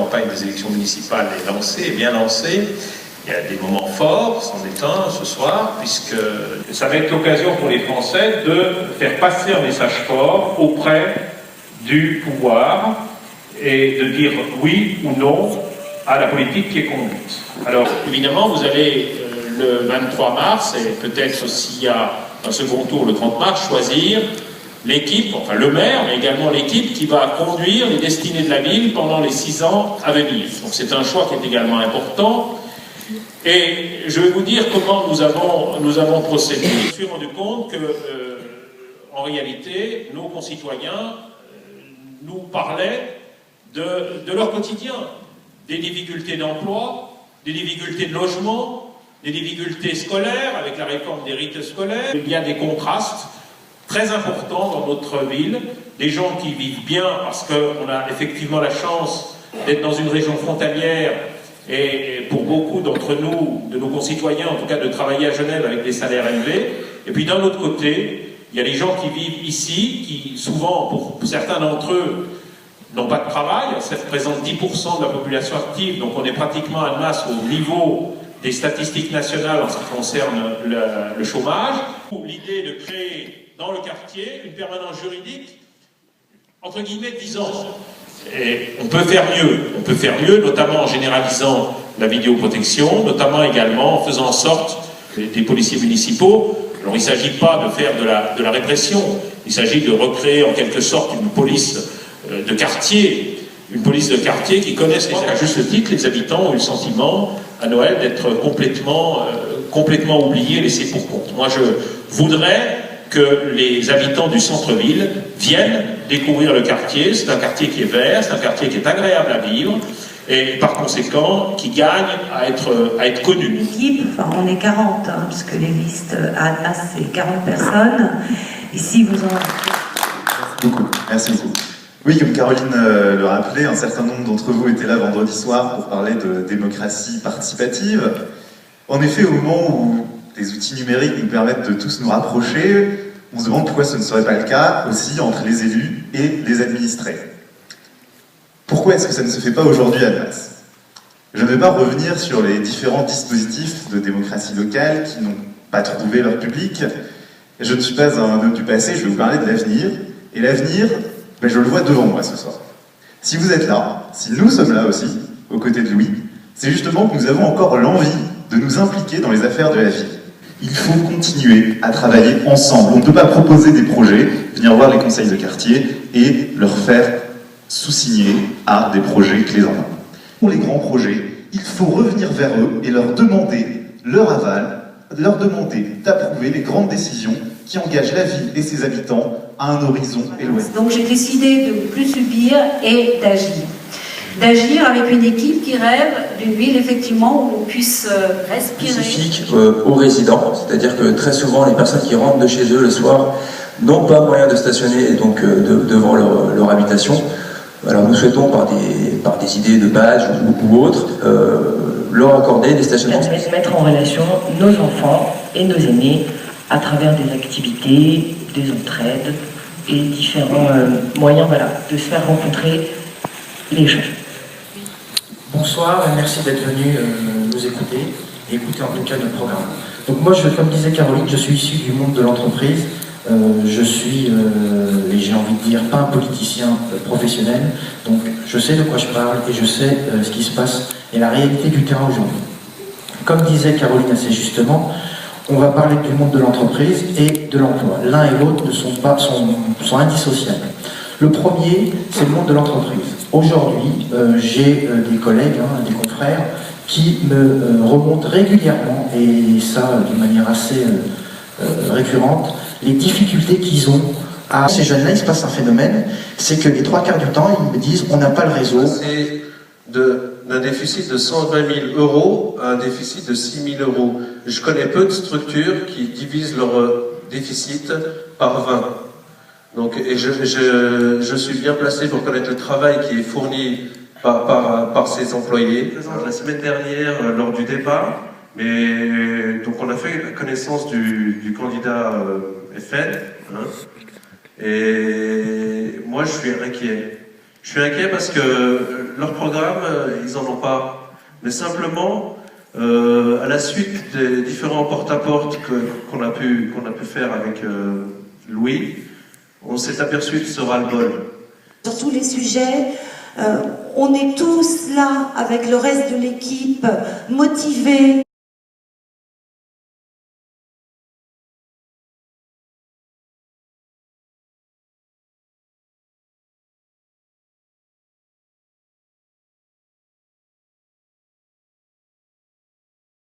campagne des élections municipales est lancée, est bien lancée. Il y a des moments forts, c'en est un ce soir, puisque ça va être l'occasion pour les Français de faire passer un message fort auprès du pouvoir et de dire oui ou non à la politique qui est conduite. Alors, évidemment, vous allez le 23 mars, et peut-être aussi à un second tour le 30 mars, choisir l'équipe, enfin le maire, mais également l'équipe qui va conduire les destinées de la ville pendant les 6 ans à venir. Donc c'est un choix qui est également important. Et je vais vous dire comment nous avons procédé. Je me suis rendu compte que, en réalité, nos concitoyens nous parlaient de leur quotidien, des difficultés d'emploi, des difficultés de logement, des difficultés scolaires avec la réforme des rites scolaires. Il y a des contrastes très importants dans notre ville, des gens qui vivent bien parce qu'on a effectivement la chance d'être dans une région frontalière et pour beaucoup d'entre nous, de nos concitoyens en tout cas, de travailler à Genève avec des salaires élevés. Et puis d'un autre côté, il y a des gens qui vivent ici, qui souvent, pour certains d'entre eux, n'ont pas de travail. Ça représente 10% de la population active, donc on est pratiquement à masse au niveau des statistiques nationales en ce qui concerne le chômage. L'idée de créer dans le quartier une permanence juridique, entre guillemets, 10 ans. Et on peut faire mieux, notamment en généralisant la vidéoprotection, notamment également en faisant en sorte que des policiers municipaux, alors il ne s'agit pas de faire de la répression, il s'agit de recréer en quelque sorte une police de quartier, qui connaisse à juste titre, les habitants ont eu le sentiment à Noël d'être complètement oubliés, laissés pour compte. Moi je voudrais que les habitants du centre-ville viennent découvrir le quartier. C'est un quartier qui est vert, c'est un quartier qui est agréable à vivre et par conséquent qui gagne à être connu. L'équipe, enfin, on est 40, parce que les listes à Annemasse c'est 40 personnes. Ici vous en... Merci beaucoup. Merci beaucoup. Oui, comme Caroline le rappelait, un certain nombre d'entre vous étaient là vendredi soir pour parler de démocratie participative. En effet, au moment où les outils numériques nous permettent de tous nous rapprocher, on se demande pourquoi ce ne serait pas le cas aussi entre les élus et les administrés. Pourquoi est-ce que ça ne se fait pas aujourd'hui à Annemasse? Je ne vais pas revenir sur les différents dispositifs de démocratie locale qui n'ont pas trouvé leur public. Je ne suis pas un homme du passé, je vais vous parler de l'avenir. Et l'avenir, je le vois devant moi ce soir. Si vous êtes là, si nous sommes là aussi, aux côtés de Louis, c'est justement que nous avons encore l'envie de nous impliquer dans les affaires de la ville. Il faut continuer à travailler ensemble. On ne peut pas proposer des projets, venir voir les conseils de quartier et leur faire sous-signer à des projets clés en main. Pour les grands projets, il faut revenir vers eux et leur demander leur aval, leur demander d'approuver les grandes décisions qui engagent la ville et ses habitants à un horizon éloigné. Donc j'ai décidé de ne plus subir et d'agir. D'agir avec une équipe qui rêve d'une ville effectivement où on puisse respirer. Spécifique aux résidents, c'est-à-dire que très souvent les personnes qui rentrent de chez eux le soir n'ont pas moyen de stationner donc, devant leur habitation. Alors nous souhaitons par des idées de badge ou autres leur accorder des stationnements. Mettre en relation nos enfants et nos aînés à travers des activités, des entraides et différents moyens de se faire rencontrer les gens. Bonsoir et merci d'être venu nous écouter et écouter en tout cas notre programme. Donc moi, comme disait Caroline, je suis issu du monde de l'entreprise. Je suis, et j'ai envie de dire, pas un politicien professionnel. Donc je sais de quoi je parle et je sais ce qui se passe et la réalité du terrain aujourd'hui. Comme disait Caroline assez justement, on va parler du monde de l'entreprise et de l'emploi. L'un et l'autre sont indissociables. Le premier, c'est le monde de l'entreprise. Aujourd'hui, j'ai des collègues, des confrères, qui me remontent régulièrement, et ça de manière assez récurrente, les difficultés qu'ils ont à... Ces jeunes-là, il se passe un phénomène, c'est que les 3/4 du temps, ils me disent, on n'a pas le réseau. C'est d'un déficit de 120 000 euros à un déficit de 6 000 euros. Je connais peu de structures qui divisent leur déficit par 20. Donc, et je suis bien placé pour connaître le travail qui est fourni par ses employés. La semaine dernière, lors du débat, donc on a fait la connaissance du candidat FN, et moi je suis inquiet. Je suis inquiet parce que leur programme, ils n'en ont pas. Mais simplement, à la suite des différents porte-à-porte qu'on a pu faire avec Louis, on s'est aperçu de ce ras-le-bol. Sur tous les sujets, on est tous là avec le reste de l'équipe, motivés.